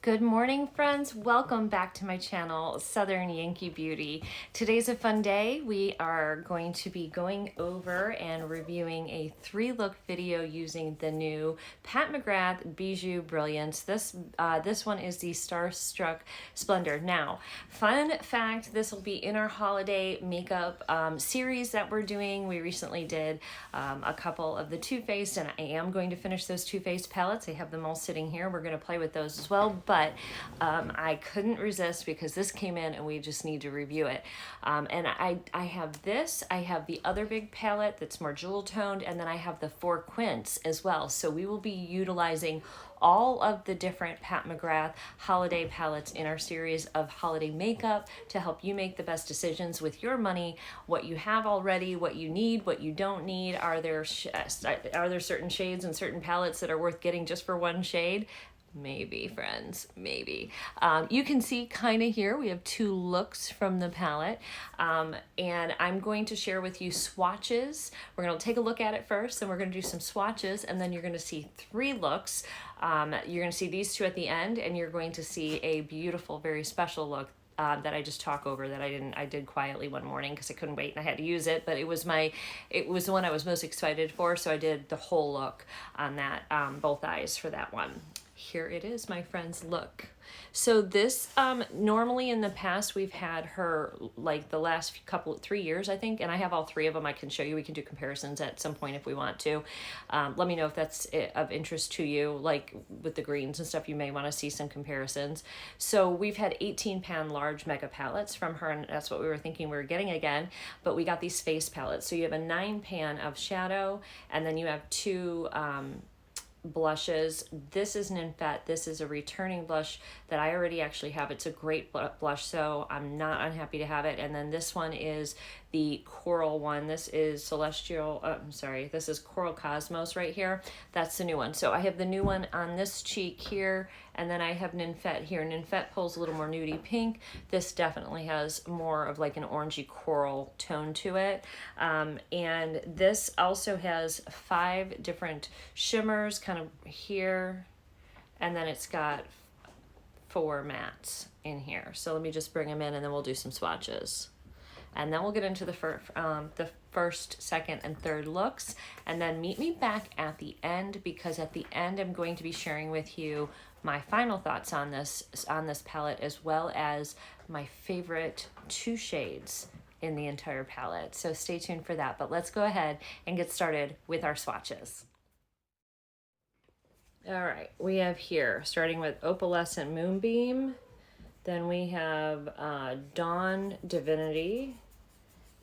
Good morning, friends. Welcome back to my channel, Southern Yankee Beauty. Today's a fun day. We are going to be going over and reviewing a 3-look video using the new Pat McGrath Bijou Brilliance. This one is the Starstruck Splendor. Now, fun fact, this will be in our holiday makeup series that we're doing. We recently did a couple of the Too Faced, and I am going to finish those Too Faced palettes. I have them all sitting here. We're going to play with those as well, but I couldn't resist because this came in and we just need to review it. And I have this, I have the other big palette that's more jewel toned, and then I have the 4 Quints as well. So we will be utilizing all of the different Pat McGrath holiday palettes in our series of holiday makeup to help you make the best decisions with your money, what you have already, what you need, what you don't need. Are there certain shades and certain palettes that are worth getting just for one shade? Maybe, friends, maybe. You can see kind of here, we have 2 looks from the palette, and I'm going to share with you swatches. We're going to take a look at it first, and we're going to do some swatches, and then you're going to see 3 looks. You're going to see these 2 at the end, and you're going to see a beautiful, very special look that I just talk over that I did quietly one morning because I couldn't wait and I had to use it, but it was the one I was most excited for, so I did the whole look on that, both eyes for that one. Here it is, my friends, look. So this, normally in the past, we've had her like the last 3 years, I think, and I have all 3 of them. I can show you, we can do comparisons at some point if we want to. Let me know if that's of interest to you, like with the greens and stuff, you may want to see some comparisons. So we've had 18-pan large mega palettes from her, and that's what we were thinking we were getting again, but we got these face palettes. So you have a 9-pan of shadow, and then you have 2, blushes. This is an Infet. This is a returning blush that I already actually have. It's a great blush, so I'm not unhappy to have it. And then this one is the coral one. This is this is Coral Cosmos right here. That's the new one. So I have the new one on this cheek here, and then I have Ninfet here. Ninfet pulls a little more nudie pink. This definitely has more of like an orangey coral tone to it. And this also has 5 different shimmers kind of here, and then it's got 4 mattes in here. So let me just bring them in, and then we'll do some swatches. And then we'll get into the first, second, and third looks. And then meet me back at the end, because at the end I'm going to be sharing with you my final thoughts on this palette, as well as my favorite 2 shades in the entire palette. So stay tuned for that. But let's go ahead and get started with our swatches. All right, we have here, starting with Opalescent Moonbeam. Then we have Dawn Divinity,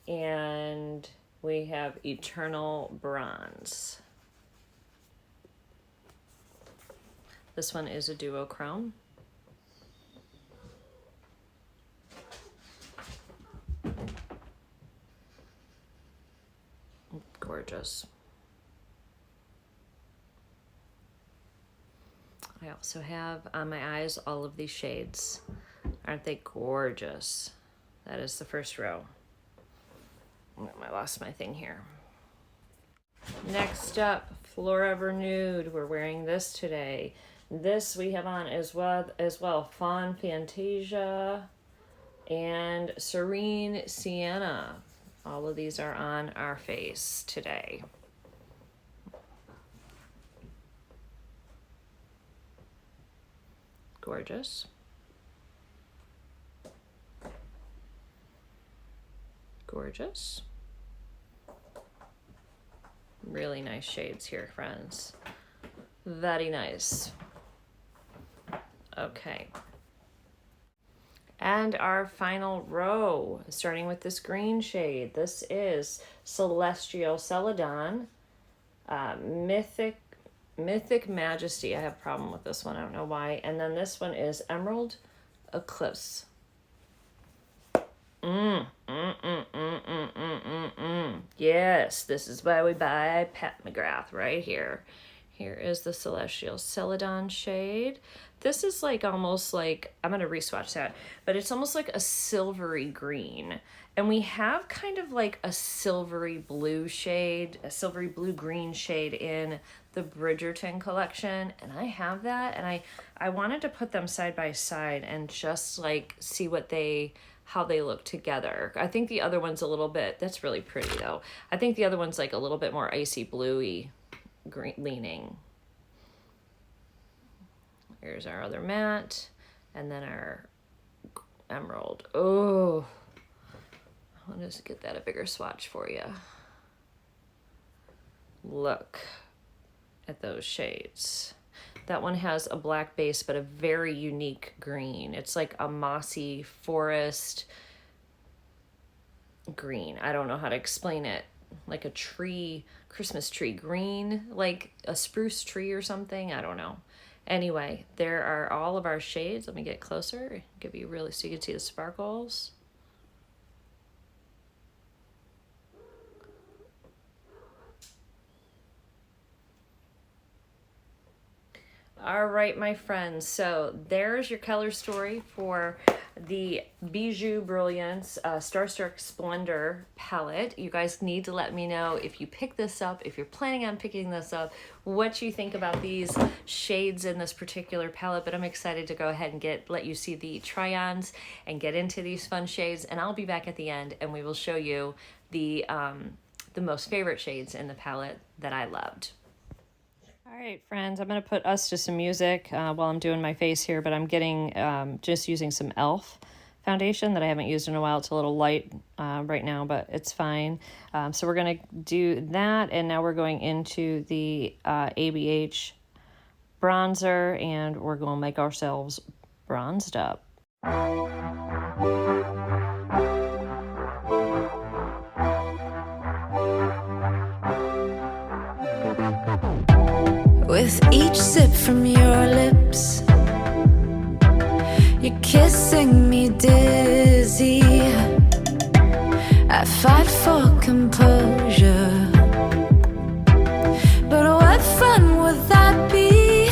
and we have Eternal Bronze. This one is a duochrome. Gorgeous. I also have on my eyes all of these shades. Aren't they gorgeous? That is the first row. Oh, I lost my thing here. Next up, Forever Nude. We're wearing this today. This we have on as well Fawn Fantasia and Serene Sienna. All of these are on our face today. Gorgeous. Gorgeous. Really nice shades here, friends. Very nice. Okay. And our final row, starting with this green shade. This is Celestial Celadon, Mythic Majesty. I have a problem with this one. I don't know why. And then this one is Emerald Eclipse. Yes, this is why we buy Pat McGrath right here. Here is the Celestial Celadon shade. This is like almost like, I'm gonna re-swatch that, but it's almost like a silvery green. And we have kind of like a silvery blue shade, a silvery blue-green shade in the Bridgerton collection. And I have that, and I wanted to put them side by side and just like see how they look together. I think the other one's a little bit, that's really pretty though. I think the other one's like a little bit more icy bluey green leaning. Here's our other matte, and then our emerald. Oh, I'll just get that a bigger swatch for you. Look at those shades. That one has a black base, but a very unique green. It's like a mossy forest green. I don't know how to explain it. Like a tree, Christmas tree green, like a spruce tree or something. I don't know. Anyway, there are all of our shades. Let me get closer, give you really, so you can see the sparkles. All right, my friends, so there's your color story for the Bijou Brilliance Starstruck Splendor palette. You guys need to let me know if you pick this up, if you're planning on picking this up, what you think about these shades in this particular palette. But I'm excited to go ahead and let you see the try-ons and get into these fun shades. And I'll be back at the end, and we will show you the most favorite shades in the palette that I loved. All right, friends, I'm going to put us to some music while I'm doing my face here, but I'm getting, just using some e.l.f. foundation that I haven't used in a while. It's a little light right now, but it's fine. So we're going to do that, and now we're going into the ABH bronzer, and we're going to make ourselves bronzed up. With each sip from your lips, you're kissing me dizzy. I fight for composure, but what fun would that be?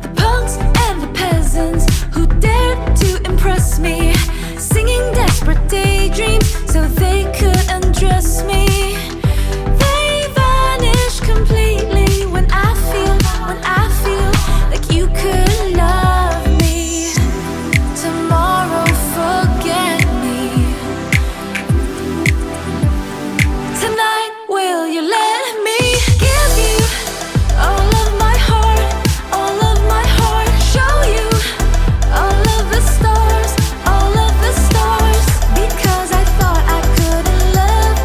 The punks and the peasants who dared to impress me, singing desperate daydreams so they could undress me. Completely when I feel like you could love me. Tomorrow forget me. Tonight will you let me give you all of my heart, all of my heart, show you all of the stars, all of the stars, because I thought I couldn't love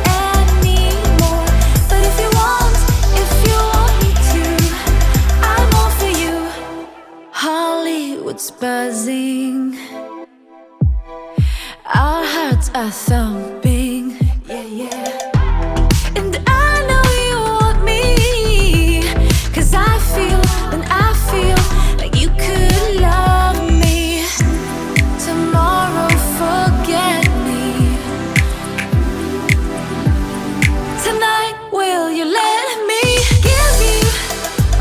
anymore. But if you want Hollywood's buzzing, our hearts are thumping, yeah, yeah. And I know you want me, 'cause I feel like you could love me. Tomorrow forget me. Tonight will you let me give you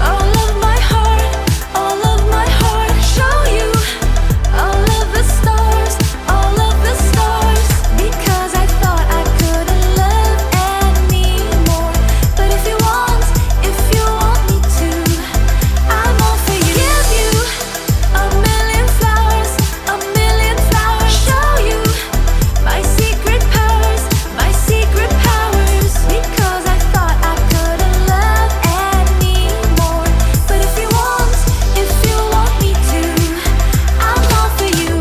all of my heart, all of my heart, show you all of the stars, all of the stars, because I thought I couldn't love anymore. But if you want me to, I'm all for you. Give you a million flowers, show you my secret powers, because I thought I couldn't love anymore. But if you want me to, I'm all for you.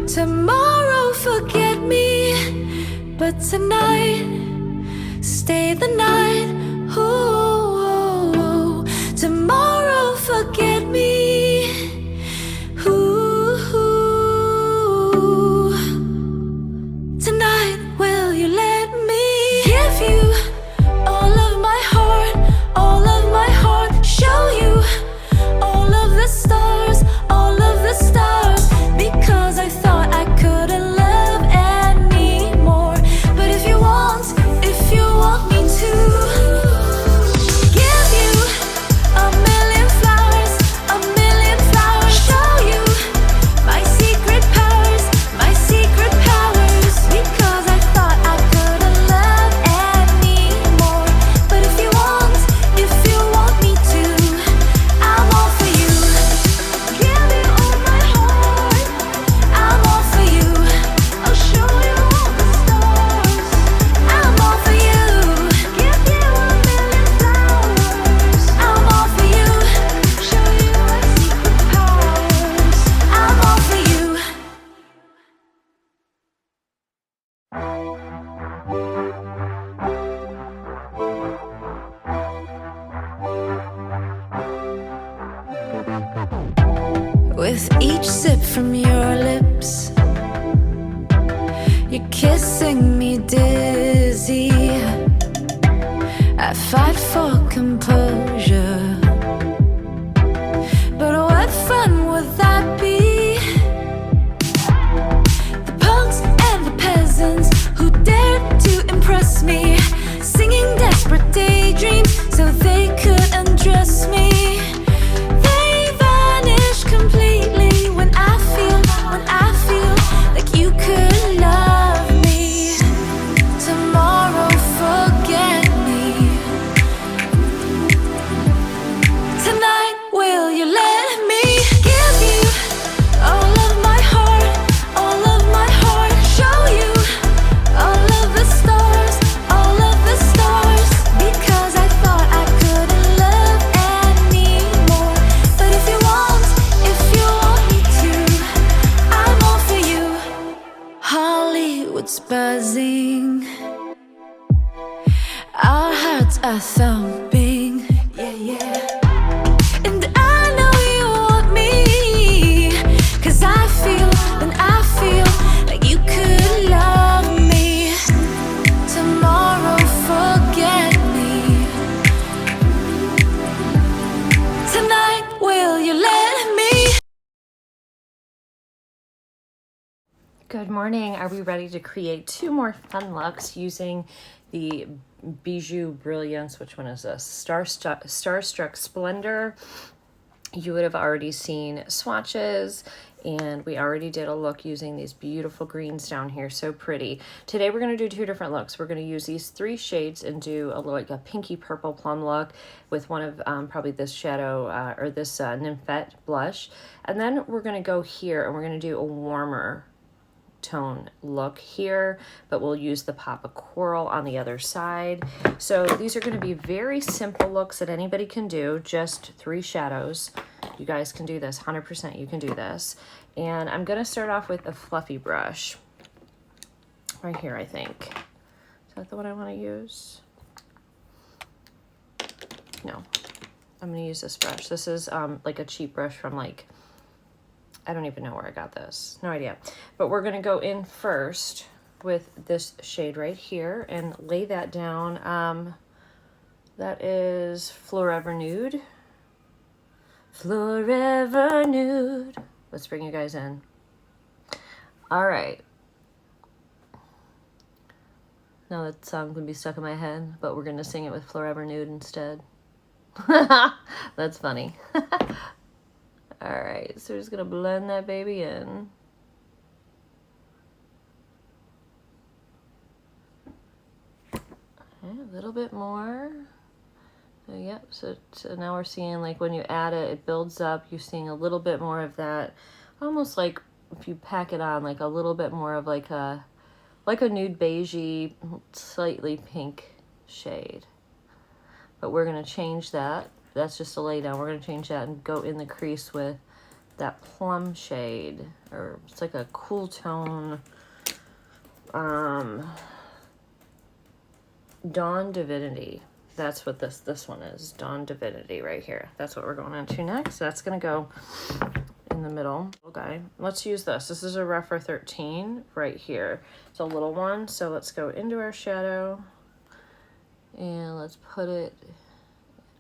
Tomorrow forget me, but tonight stay the night. Ooh, tomorrow forget me. Ooh, tonight will you let me give you all of my heart, all of my heart, show you all of the stars, because I thought I couldn't love anymore. But if you want me to, With each sip from your lips, you're kissing me dizzy. I fight for composure, but what fun would that be? The punks and the peasants who dared to impress me, singing desperate daydreams so they could undress me. They vanish completely when I feel like you could love me. Tomorrow, forget me. Tonight, will you let me give you all of my heart, all of my heart? Show you all of the stars, all of the stars. Because I thought I couldn't love anymore. But if you want me to, I'm all for you. Hollywood's buzzing, our hearts are thumping, yeah, yeah. And I know you want me, 'cause I feel like you could love me. Tomorrow, forget me. Tonight, will you let me? Good morning. Are we ready to create 2 more fun looks using the Bijou Brilliance? Which one is this? Starstruck Splendor. You would have already seen swatches, and we already did a look using these beautiful greens down here. So pretty. Today we're going to do 2 different looks. We're going to use these 3 shades and do like a pinky purple plum look with one of probably this shadow or this Nymphette blush. And then we're going to go here and we're going to do a warmer tone look here, but we'll use the pop of coral on the other side. So these are going to be very simple looks that anybody can do, just 3 shadows. You guys can do this, 100% you can do this. And I'm going to start off with a fluffy brush right here, I think. Is that the one I want to use? No, I'm going to use this brush. This is like a cheap brush from like, I don't even know where I got this. No idea. But we're going to go in first with this shade right here and lay that down. That is Forever Nude. Forever Nude. Let's bring you guys in. All right. Now that song's going to be stuck in my head, but we're going to sing it with Forever Nude instead. That's funny. All right, so we're just gonna blend that baby in. Okay, a little bit more. Yep, so now we're seeing like when you add it, it builds up. You're seeing a little bit more of that, almost like if you pack it on, like a little bit more of like a nude beigey, slightly pink shade. But we're gonna change that. That's just a lay down. We're going to change that and go in the crease with that plum shade, or it's like a cool tone. Dawn Divinity. That's what this one is. Dawn Divinity right here. That's what we're going into next. That's going to go in the middle. Okay, let's use this. This is a Rephr 13 right here. It's a little one. So let's go into our shadow and let's put it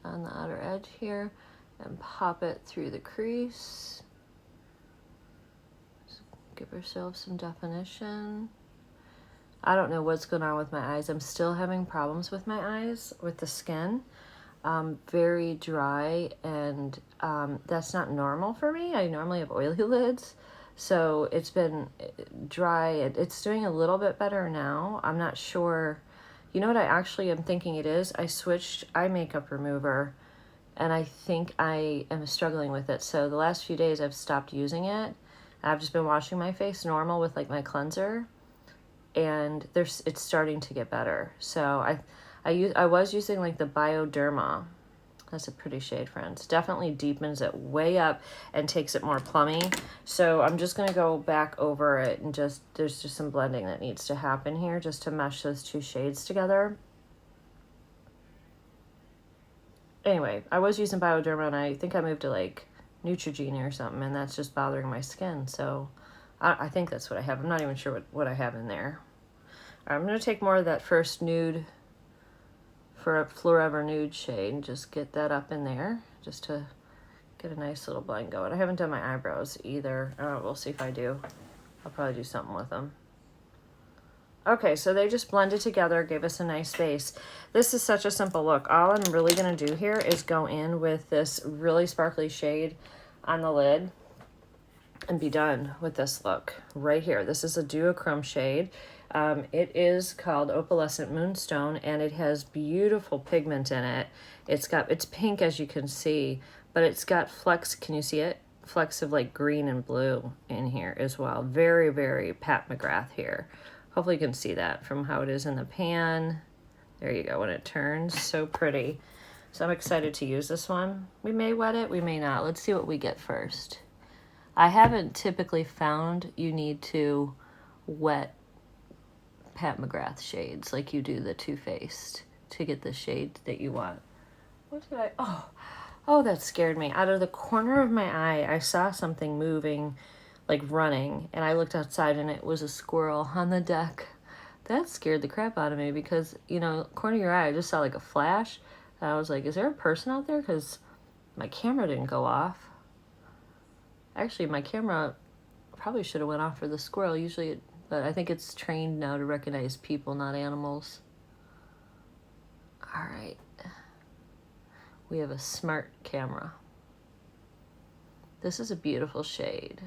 on the outer edge here and pop it through the crease. Just give ourselves some definition. I don't know what's going on with my eyes. I'm still having problems with my eyes, with the skin. Very dry, and that's not normal for me. I normally have oily lids, so it's been dry. It's doing a little bit better now. I'm not sure. You know what I actually am thinking it is? I switched eye makeup remover, and I think I am struggling with it. So the last few days I've stopped using it. I've just been washing my face normal with like my cleanser, and it's starting to get better. So I was using like the Bioderma. That's a pretty shade, friends. Definitely deepens it way up and takes it more plummy. So I'm just going to go back over it and there's just some blending that needs to happen here just to mesh those 2 shades together. Anyway, I was using Bioderma and I think I moved to like Neutrogena or something, and that's just bothering my skin. So I think that's what I have. I'm not even sure what I have in there. All right, I'm going to take more of that first nude for a Forever Nude shade and just get that up in there just to get a nice little blend going. I haven't done my eyebrows either. We'll see if I do. I'll probably do something with them. Okay, so they just blended together, gave us a nice base. This is such a simple look. All I'm really going to do here is go in with this really sparkly shade on the lid and be done with this look right here. This is a duochrome shade. It is called Opalescent Moonstone, and it has beautiful pigment in it. It's pink, as you can see, but it's got flecks. Can you see it? Flecks of like green and blue in here as well. Very, very Pat McGrath here. Hopefully you can see that from how it is in the pan. There you go, when it turns, so pretty. So I'm excited to use this one. We may wet it, we may not. Let's see what we get first. I haven't typically found you need to wet Pat McGrath shades like you do the Too Faced to get the shade that you want. What did oh, that scared me. Out of the corner of my eye, I saw something moving, like running, and I looked outside and it was a squirrel on the deck. That scared the crap out of me because, you know, corner of your eye, I just saw like a flash. And I was like, is there a person out there? Because my camera didn't go off. Actually, my camera probably should have went off for the squirrel. Usually, but I think it's trained now to recognize people, not animals. All right. We have a smart camera. This is a beautiful shade.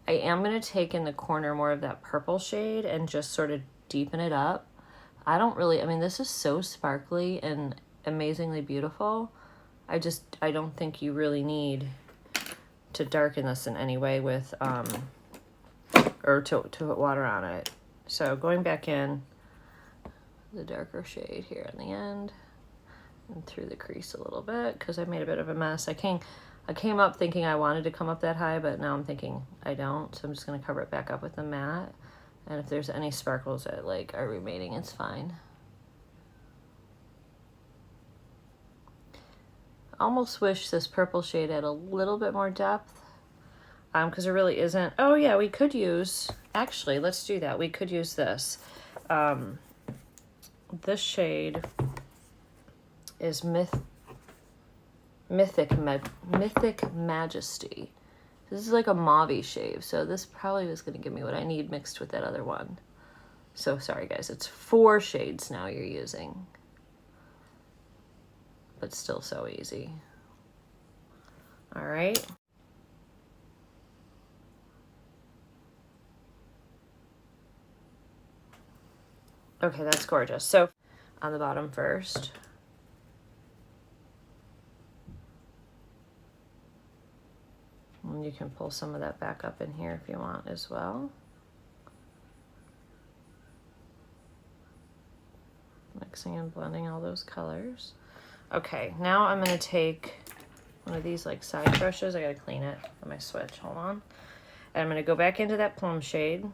I am going to take in the corner more of that purple shade and just sort of deepen it up. I mean, this is so sparkly and amazingly beautiful. I don't think you really need to darken this in any way with, or to put water on it. So going back in, the darker shade here in the end, and through the crease a little bit, because I made a bit of a mess. I came up thinking I wanted to come up that high, but now I'm thinking I don't, so I'm just going to cover it back up with the matte. And if there's any sparkles that like are remaining, it's fine. Almost wish this purple shade had a little bit more depth, because there really isn't. Oh yeah, we could use, actually, let's do that. We could use this. This shade is Mythic Majesty. This is like a mauve shade, so this probably was going to give me what I need mixed with that other one. So sorry guys, it's 4 shades now you're using, but still so easy. All right. Okay, that's gorgeous. So on the bottom first. And you can pull some of that back up in here if you want as well. Mixing and blending all those colors. Okay, now I'm going to take one of these like side brushes. I got to clean it on my switch. Hold on. And I'm going to go back into that plum shade.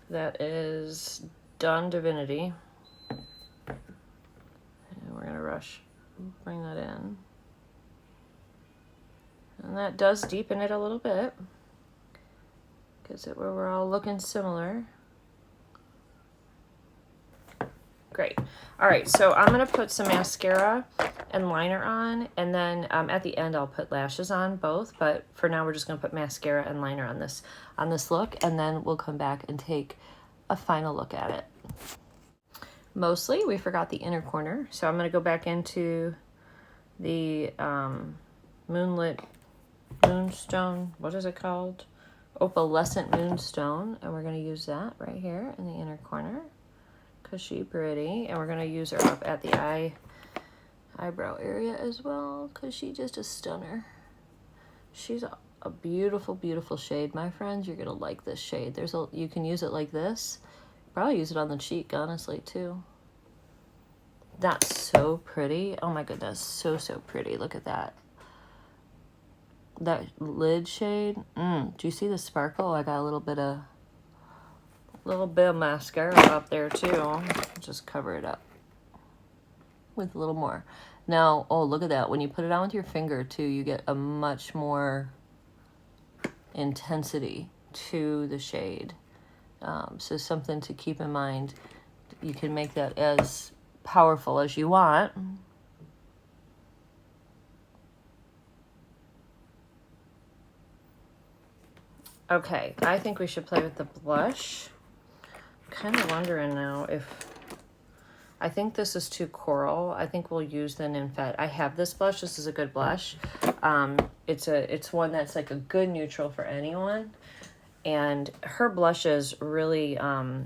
That is Dawn Divinity. And we're going to bring that in. And that does deepen it a little bit. Gives it where we're all looking similar. Great. All right, so I'm going to put some mascara and liner on, and then at the end I'll put lashes on both, but for now we're just going to put mascara and liner on this look, and then we'll come back and take a final look at it. Mostly we forgot the inner corner, so I'm going to go back into the Moonstone, what is it called? Opalescent Moonstone, and we're going to use that right here in the inner corner because she's pretty, and we're going to use her up at the eyebrow area as well because she's just a stunner. She's a beautiful, beautiful shade, my friends. You're going to like this shade. You can use it like this. Probably use it on the cheek, honestly, too. That's so pretty. Oh my goodness, so pretty. Look at that. That lid shade. Do you see the sparkle? I got a little bit of mascara up there too. Just cover it up with a little more. Now, oh, look at that. When you put it on with your finger too, you get a much more intensity to the shade. So something to keep in mind. You can make that as powerful as you want. Okay, I think we should play with the blush. I'm kind of wondering now if... I think this is too coral. I think we'll use the Nymphet. I have this blush. This is a good blush. It's one that's like a good neutral for anyone. And her blushes really are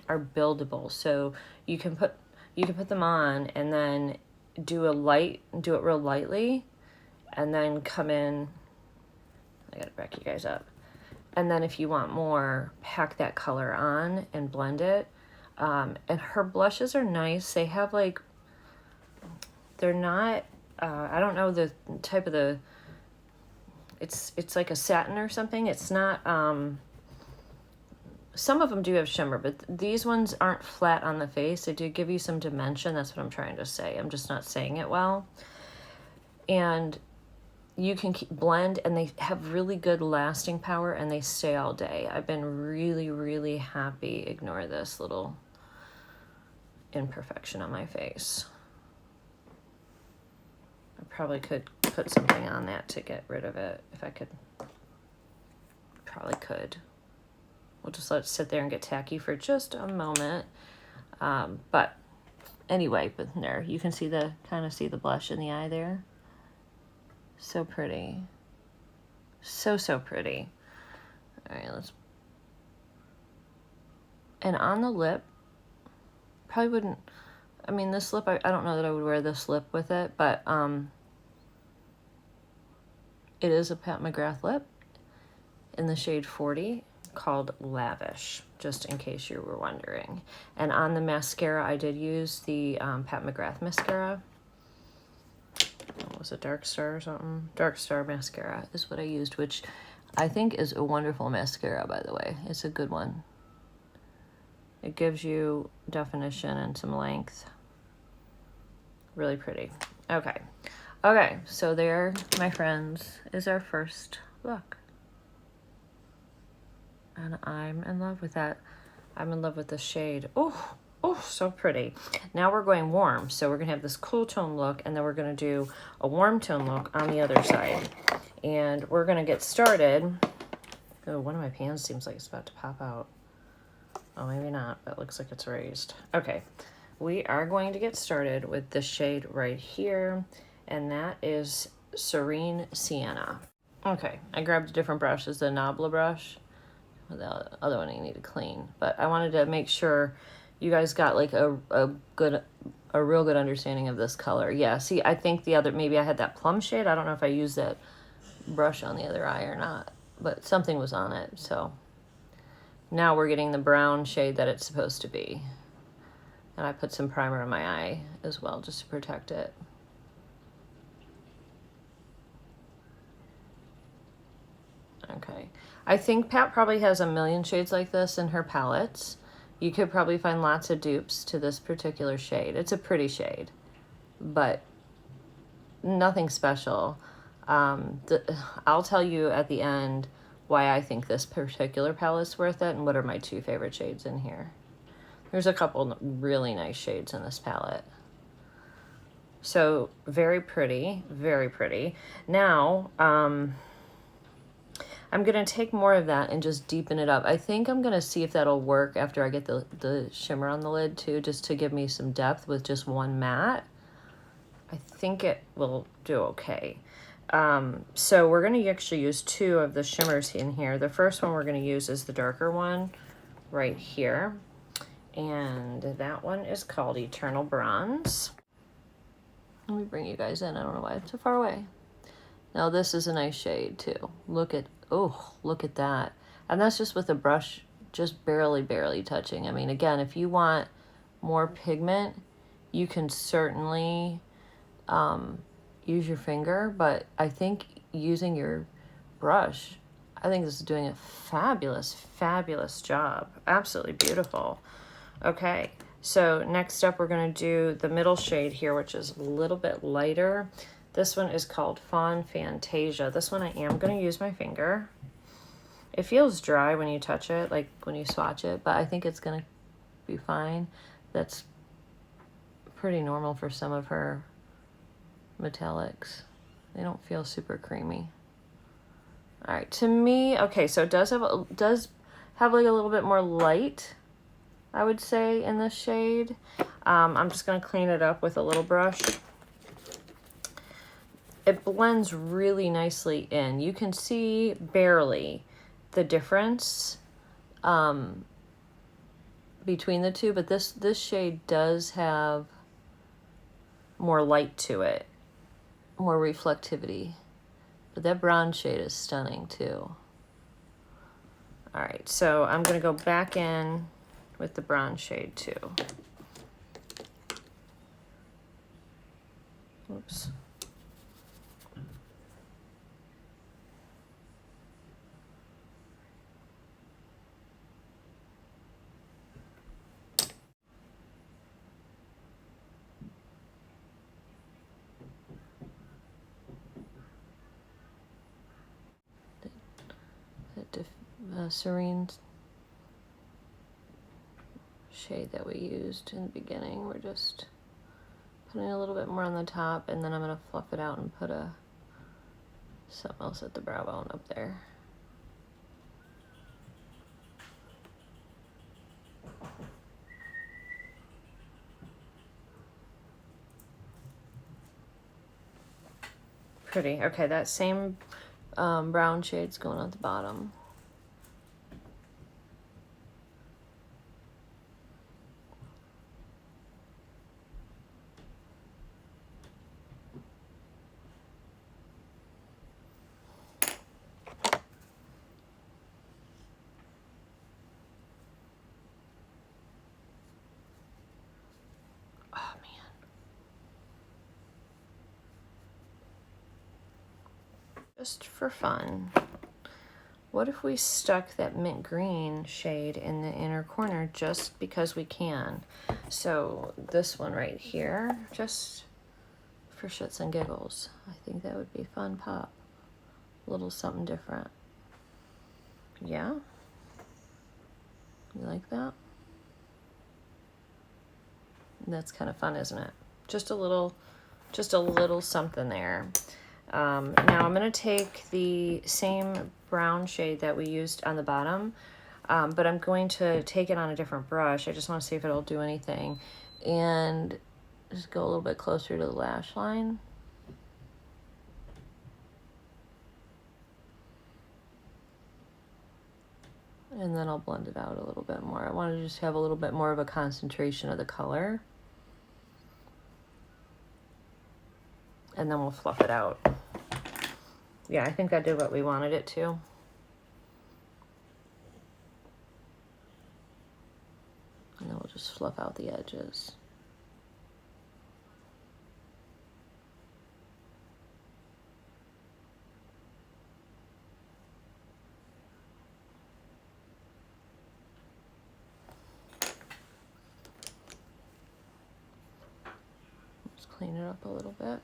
buildable. So you can put them on and then do it real lightly, and then come in. I gotta back you guys up. And then if you want more, pack that color on and blend it. And her blushes are nice. They have like, they're not, I don't know the type of the, it's like a satin or something. It's not, some of them do have shimmer, but these ones aren't flat on the face. They do give you some dimension. That's what I'm trying to say. I'm just not saying it well. And you can blend, and they have really good lasting power, and they stay all day. I've been really, really happy. Ignore this little imperfection on my face. I probably could put something on that to get rid of it if I could. Probably could. We'll just let it sit there and get tacky for just a moment. But anyway, but there, you can see kind of see the blush in the eye there. So pretty. So pretty. All right, and on the lip, probably wouldn't, I mean, this lip, I don't know that I would wear this lip with it, but it is a Pat McGrath lip in the shade 40 called Lavish, just in case you were wondering. And on the mascara, I did use the Pat McGrath mascara. What was it, Dark Star or something? Dark Star mascara is what I used, which I think is a wonderful mascara, by the way. It's a good one. It gives you definition and some length. Really pretty. Okay. Okay, so there, my friends, is our first look. And I'm in love with that. I'm in love with the shade. Oh, so pretty. Now we're going warm. So we're going to have this cool tone look, and then we're going to do a warm tone look on the other side. And we're going to get started. Oh, one of my pans seems like it's about to pop out. Oh, maybe not, but it looks like it's raised. Okay, we are going to get started with this shade right here, and that is Serene Sienna. Okay, I grabbed a different brush. It's the Nabla brush. The other one I need to clean, but I wanted to make sure you guys got like a real good understanding of this color. Yeah, see, I think maybe I had that plum shade. I don't know if I used that brush on the other eye or not, but something was on it, so... Now we're getting the brown shade that it's supposed to be. And I put some primer in my eye as well, just to protect it. Okay. I think Pat probably has a million shades like this in her palettes. You could probably find lots of dupes to this particular shade. It's a pretty shade, but nothing special. I'll tell you at the end why I think this particular palette's worth it and what are my two favorite shades in here. There's a couple really nice shades in this palette. So very pretty, very pretty. Now, I'm gonna take more of that and just deepen it up. I think I'm gonna see if that'll work after I get the shimmer on the lid too, just to give me some depth with just one matte. I think it will do okay. So we're going to actually use two of the shimmers in here. The first one we're going to use is the darker one right here. And that one is called Eternal Bronze. Let me bring you guys in. I don't know why it's so far away. Now this is a nice shade too. Look at that. And that's just with a brush, just barely touching. I mean, again, if you want more pigment, you can certainly, use your finger, but I think using your brush, I think this is doing a fabulous job. Absolutely beautiful. Okay, So next up, we're gonna do the middle shade here, which is a little bit lighter. This one is called Fawn Fantasia. This one I am gonna use my finger. It feels dry when you touch it, like when you swatch it, but I think it's gonna be fine. That's pretty normal for some of her metallics. They don't feel super creamy. All right, to me, okay, so it does have like a little bit more light, I would say, in this shade. I'm just gonna clean it up with a little brush. It blends really nicely in. You can see barely the difference between the two, but this shade does have more light to it, more reflectivity. But that brown shade is stunning too. All right, so I'm gonna go back in with the brown shade too. Oops. Serene shade that we used in the beginning. We're just putting a little bit more on the top, and then I'm gonna fluff it out and put something else at the brow bone up there. Pretty. Okay, that same brown shade's going at the bottom. Oh man. Just for fun, what if we stuck that mint green shade in the inner corner just because we can? So this one right here, just for shits and giggles. I think that would be fun pop. A little something different. Yeah? You like that? That's kind of fun, isn't it? Just a little something there. Now I'm gonna take the same brown shade that we used on the bottom, but I'm going to take it on a different brush. I just want to see if it'll do anything, and just go a little bit closer to the lash line. And then I'll blend it out a little bit more. I want to just have a little bit more of a concentration of the color. And then we'll fluff it out. Yeah, I think that did what we wanted it to. And then we'll just fluff out the edges. Just clean it up a little bit.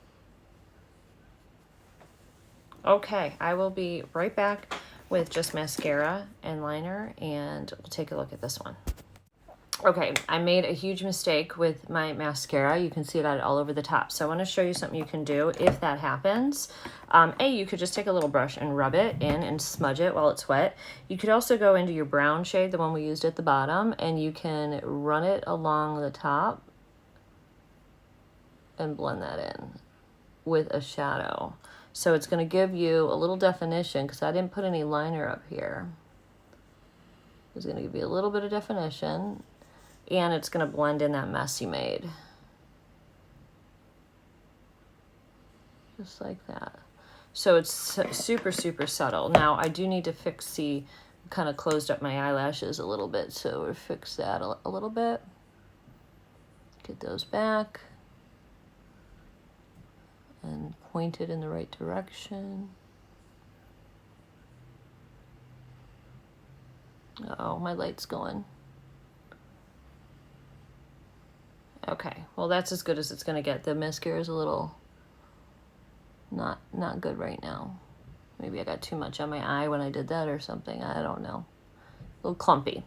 Okay, I will be right back with just mascara and liner, and we'll take a look at this one. Okay, I made a huge mistake with my mascara. You can see it all over the top. So I want to show you something you can do if that happens. You could just take a little brush and rub it in and smudge it while it's wet. You could also go into your brown shade, the one we used at the bottom, and you can run it along the top and blend that in with a shadow. So it's going to give you a little definition, because I didn't put any liner up here. It's going to give you a little bit of definition, and it's going to blend in that mess you made. Just like that. So it's super, super subtle. Now I do need to fix the, kind of closed up my eyelashes a little bit, so we'll fix that a little bit. Get those back. And point it in the right direction. Uh-oh, my light's going. Okay, well that's as good as it's gonna get. The mascara is a little not good right now. Maybe I got too much on my eye when I did that or something. I don't know. A little clumpy.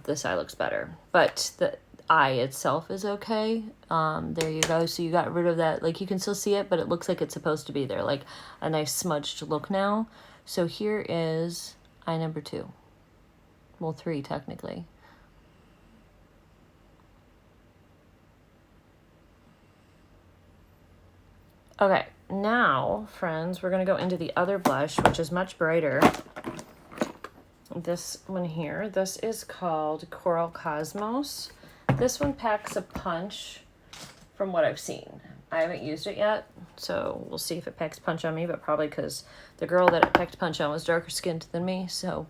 This eye looks better, but the eye itself is okay. There you go. So you got rid of that. Like, you can still see it, but it looks like it's supposed to be there, like a nice smudged look now. So here is eye number 2. Well, 3 technically. Okay, now, friends, we're going to go into the other blush, which is much brighter. This one here, this is called Coral Cosmos. This one packs a punch from what I've seen. I haven't used it yet, so we'll see if it packs punch on me, but probably because the girl that it packed punch on was darker skinned than me, so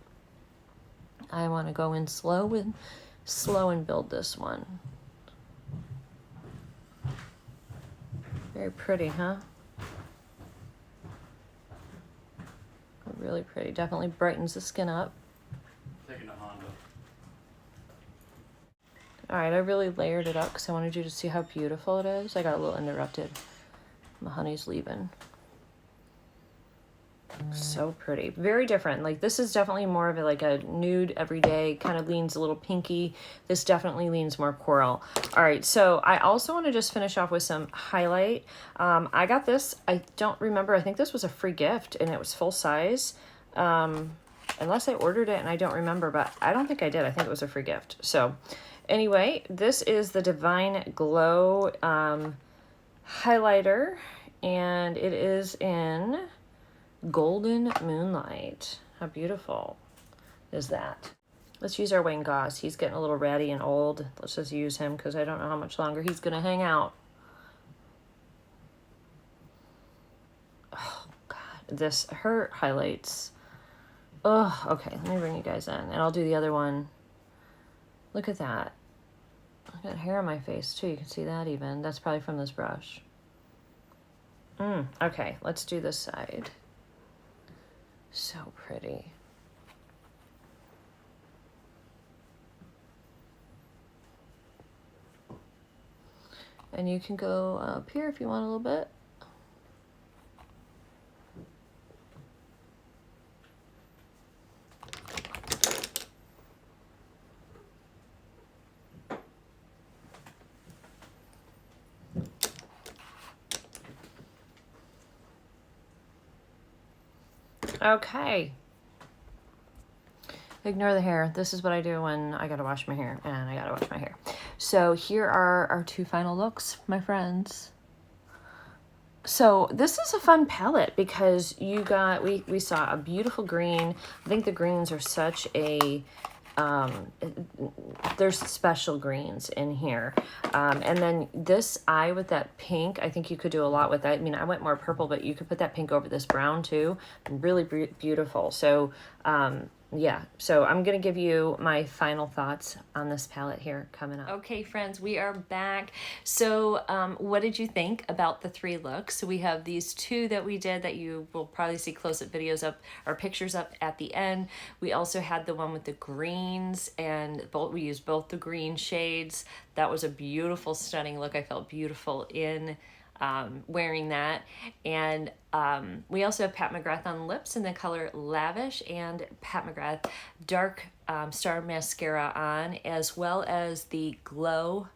I want to go in slow and build this one. Very pretty, huh? Really pretty. Definitely brightens the skin up. Taking a Honda. Alright, I really layered it up because I wanted you to see how beautiful it is. I got a little interrupted. My honey's leaving. So pretty. Very different. Like, this is definitely more of a nude everyday, kind of leans a little pinky. This definitely leans more coral. All right, so I also want to just finish off with some highlight. I got this, I don't remember, I think this was a free gift and it was full size. Unless I ordered it and I don't remember, but I don't think I did. I think it was a free gift. So anyway, this is the Divine Glow highlighter, and it is in Golden Moonlight. How beautiful is that? Let's use our Wayne Goss. He's getting a little ratty and old. Let's just use him because I don't know how much longer he's going to hang out. Oh, God. Her highlights. Oh, okay. Let me bring you guys in. And I'll do the other one. Look at that. I got hair on my face, too. You can see that even. That's probably from this brush. Okay, let's do this side. So pretty. And you can go up here if you want a little bit. Okay. Ignore the hair. This is what I do when I gotta wash my hair, and I gotta wash my hair. So here are our 2 final looks, my friends. So this is a fun palette because you got, we saw a beautiful green. I think the greens are such a, there's special greens in here. And then this eye with that pink, I think you could do a lot with that. I mean, I went more purple, but you could put that pink over this brown too. Really beautiful. So, yeah, so I'm going to give you my final thoughts on this palette here coming up. Okay, friends, we are back. So what did you think about the 3 looks? So we have these 2 that we did that you will probably see close-up videos up or pictures up at the end. We also had the one with the greens, and we used both the green shades. That was a beautiful, stunning look. I felt beautiful in wearing that. And we also have Pat McGrath on lips in the color Lavish, and Pat McGrath Dark Star Mascara on, as well as the Glow,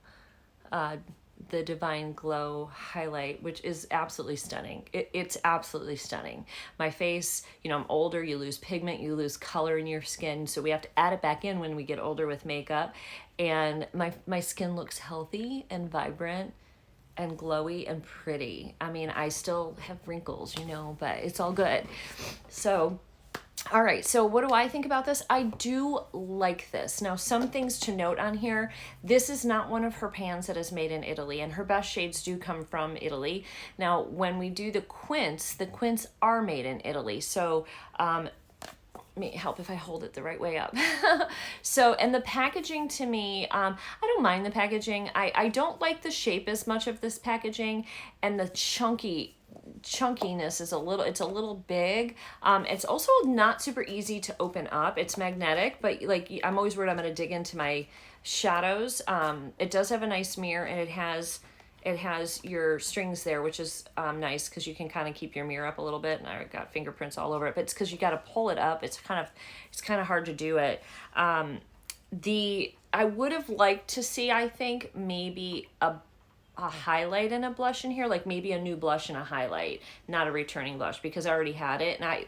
the Divine Glow highlight, which is absolutely stunning. It's absolutely stunning. My face, you know, I'm older, you lose pigment, you lose color in your skin, so we have to add it back in when we get older with makeup. And my skin looks healthy and vibrant and glowy and pretty. I mean, I still have wrinkles, you know, but it's all good. So, all right, so what do I think about this? I do like this. Now, some things to note on here. This is not one of her pans that is made in Italy, and her best shades do come from Italy. Now, when we do the quints are made in Italy. So, let me help if I hold it the right way up. So, and the packaging to me, I don't mind the packaging. I don't like the shape as much of this packaging, and the chunky chunkiness is it's a little big. It's also not super easy to open up. It's magnetic, but like I'm always worried I'm going to dig into my shadows. It does have a nice mirror, and it has your strings there, which is nice because you can kind of keep your mirror up a little bit, and I got fingerprints all over it, but it's because you got to pull it up. It's kind of hard to do it. I would have liked to see, I think, maybe a highlight and a blush in here, like maybe a new blush and a highlight, not a returning blush, because I already had it. And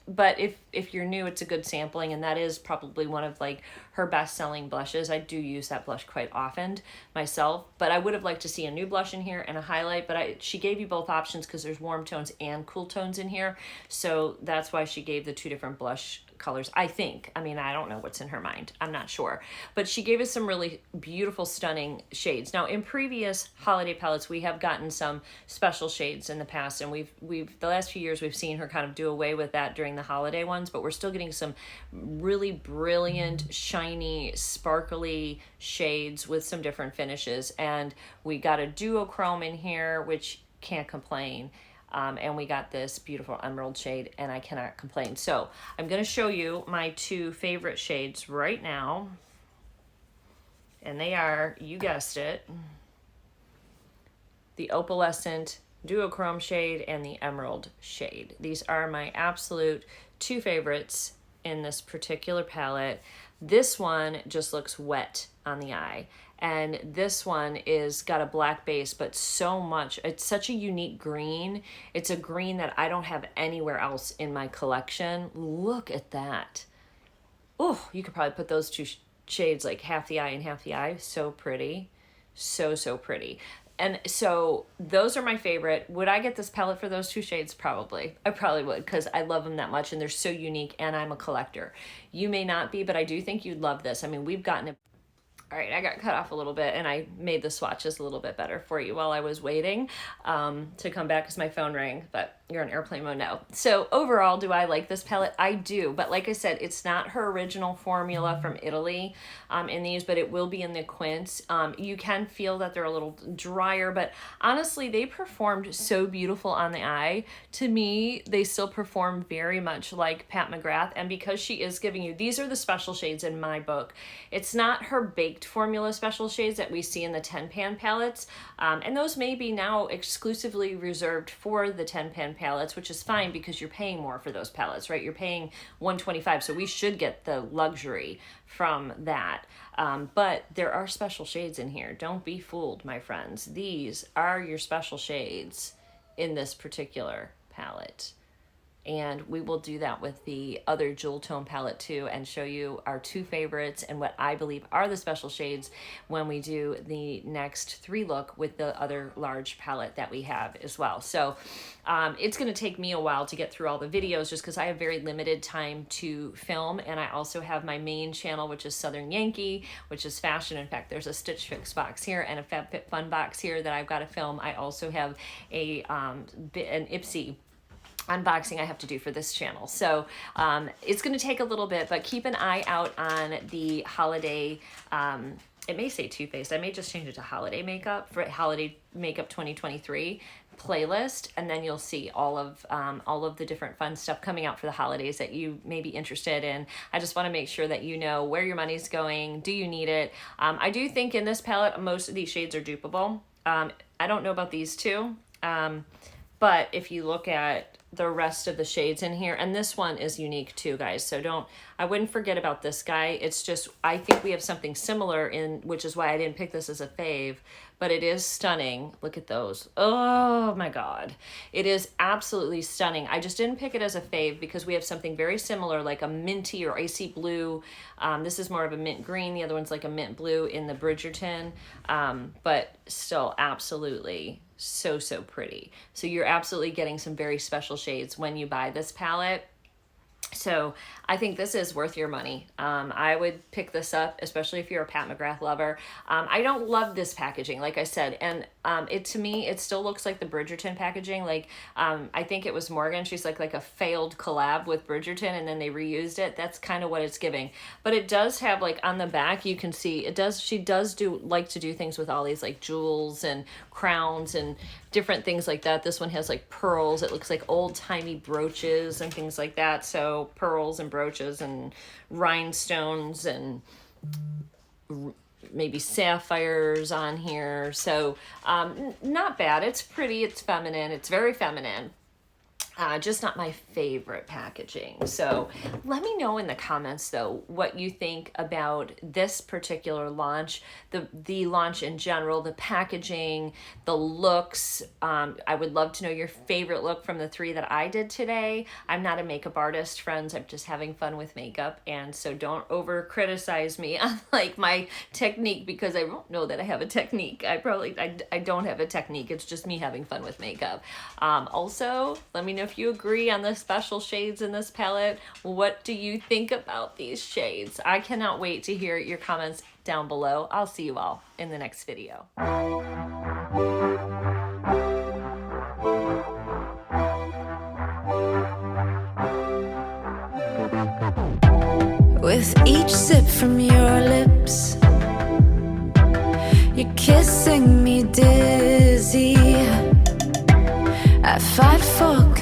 but if you're new, it's a good sampling, and that is probably one of like her best selling blushes. I do use that blush quite often myself, but I would have liked to see a new blush in here and a highlight, but she gave you both options because there's warm tones and cool tones in here. So that's why she gave the two different blush colors, I think. I mean, I don't know what's in her mind. I'm not sure. But she gave us some really beautiful, stunning shades. Now, in previous holiday palettes, we have gotten some special shades in the past, and we've the last few years, we've seen her kind of do away with that during the holiday ones, but we're still getting some really brilliant, shiny, sparkly shades with some different finishes. And we got a duochrome in here, which can't complain. And we got this beautiful emerald shade, and I cannot complain. So I'm going to show you my two favorite shades right now. And they are, you guessed it, the opalescent duochrome shade and the emerald shade. These are my absolute two favorites in this particular palette. This one just looks wet on the eye. And this one is got a black base, but it's such a unique green. It's a green that I don't have anywhere else in my collection. Look at that. Oh, you could probably put those two shades like half the eye and half the eye. So pretty. So pretty. And so those are my favorite. Would I get this palette for those two shades? Probably. I probably would, because I love them that much and they're so unique, and I'm a collector. You may not be, but I do think you'd love this. I mean, we've gotten it. All right, I got cut off a little bit, and I made the swatches a little bit better for you while I was waiting to come back because my phone rang, but you're in airplane mode now. So overall, do I like this palette? I do, but like I said, it's not her original formula from Italy in these, but it will be in the quints. You can feel that they're a little drier, but honestly, they performed so beautiful on the eye. To me, they still perform very much like Pat McGrath, and because she is giving you, these are the special shades in my book. It's not her baked formula special shades that we see in the 10-pan palettes, and those may be now exclusively reserved for the 10-pan palettes, which is fine because you're paying more for those palettes, right? You're paying $125, so we should get the luxury from that. But there are special shades in here. Don't be fooled, my friends. These are your special shades in this particular palette. And we will do that with the other jewel tone palette too, and show you our two favorites and what I believe are the special shades when we do the next 3 look with the other large palette that we have as well. So it's going to take me a while to get through all the videos just because I have very limited time to film, and I also have my main channel, which is Southern Yankee, which is fashion. In fact, there's a Stitch Fix box here and a FabFitFun box here that I've got to film. I also have an Ipsy unboxing I have to do for this channel. So it's going to take a little bit, but keep an eye out on the holiday, it may say Too Faced. I may just change it to holiday makeup for holiday makeup 2023 playlist, and then you'll see all of the different fun stuff coming out for the holidays that you may be interested in. I just want to make sure that you know where your money's going. Do you need it? I do think in this palette most of these shades are dupeable. I don't know about these two, but if you look at the rest of the shades in here, and this one is unique too, guys, so I wouldn't forget about this guy. It's just, I think we have something similar in, which is why I didn't pick this as a fave, but it is stunning. Look at those. Oh my God. It is absolutely stunning. I just didn't pick it as a fave because we have something very similar, like a minty or icy blue. This is more of a mint green. The other one's like a mint blue in the Bridgerton, but still absolutely so pretty. So you're absolutely getting some very special shades when you buy this palette. So I think this is worth your money. I would pick this up, especially if you're a Pat McGrath lover. I don't love this packaging, like I said, and to me, it still looks like the Bridgerton packaging. Like I think it was Morgan. She's like a failed collab with Bridgerton, and then they reused it. That's kind of what it's giving. But it does have, like, on the back, you can see it does. She does like to do things with all these like jewels and crowns and different things like that. This one has like pearls. It looks like old-timey brooches and things like that. So pearls and brooches and rhinestones and maybe sapphires on here. So not bad. It's pretty. It's feminine. It's very feminine. Just not my favorite packaging. So let me know in the comments, though, what you think about this particular launch, the launch in general, the packaging, the looks. I would love to know your favorite look from the 3 that I did today. I'm not a makeup artist, friends. I'm just having fun with makeup. And so don't over criticize me on like my technique, because I don't know that I have a technique. I don't have a technique. It's just me having fun with makeup. Also, let me know if you agree on the special shades in this palette. What do you think about these shades? I cannot wait to hear your comments down below. I'll see you all in the next video. With each sip from your lips, you're kissing me dizzy. I fight for